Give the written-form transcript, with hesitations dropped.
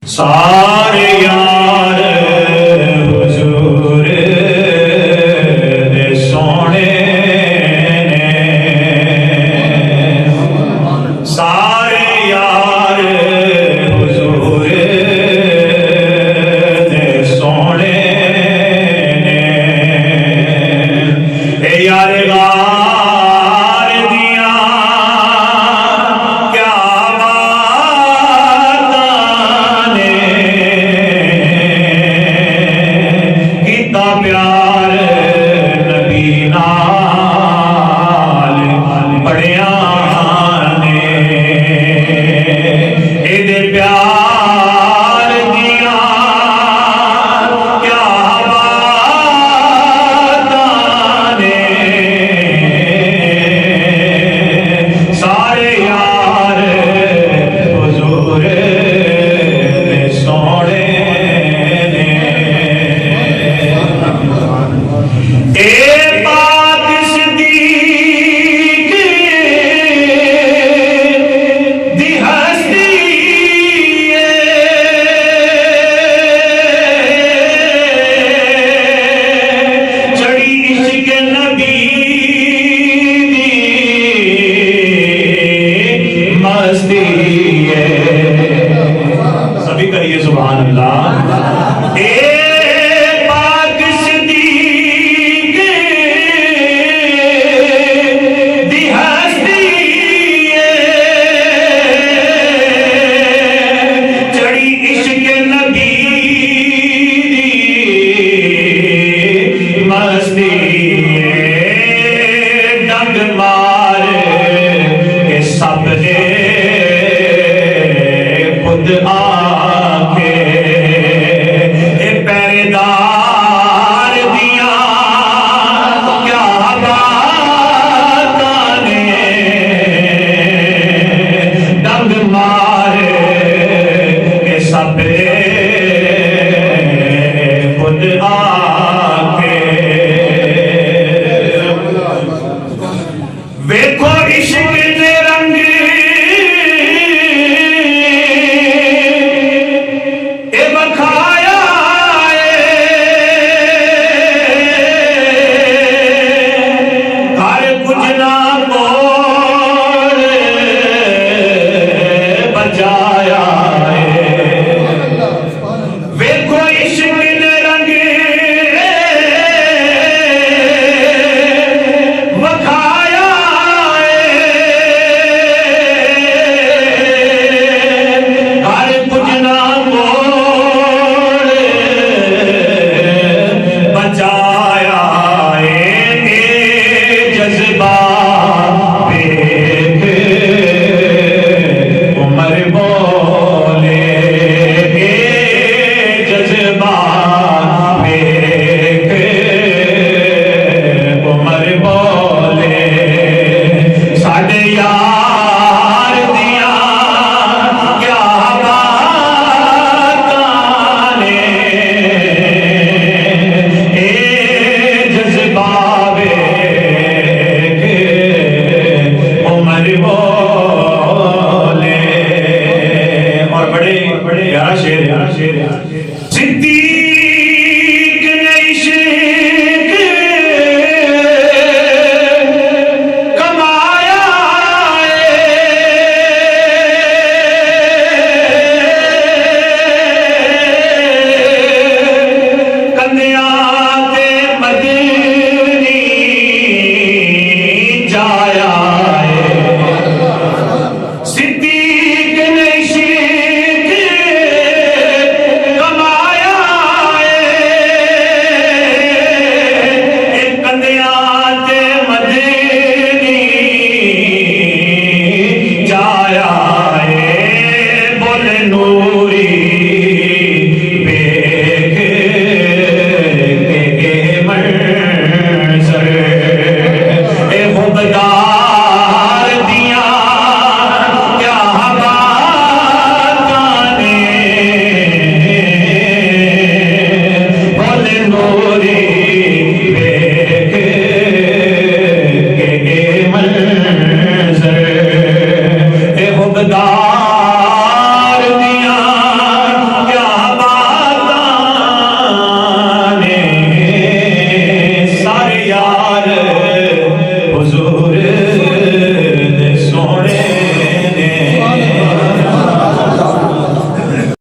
سارے یار حضور دے سونے نے، سارے یار حضور دے سونے نے، اے یار غار دیاں کیا پیار نبی نال بڑیاں نے، اے دے پیار دیاں کیا باتاں نے، سارے یار حضور دے سونے نے، اے پاک صدیق دی ہستی چڑھی عشق نبی دی مستی ہے، سبھی کہیے سبحان اللہ۔ اے ڈنگ مار کے سب نے خود آ کے پہرے دار دیاں کیا باتاں نے، ڈنگ مار کے سب نے خود آ ویکھو عشق دے رنگ اے بکھایا ہر کچھ نہ موڑ بچایا ویکھو عشق دے رنگ اور بڑے پیارا شعر ہے،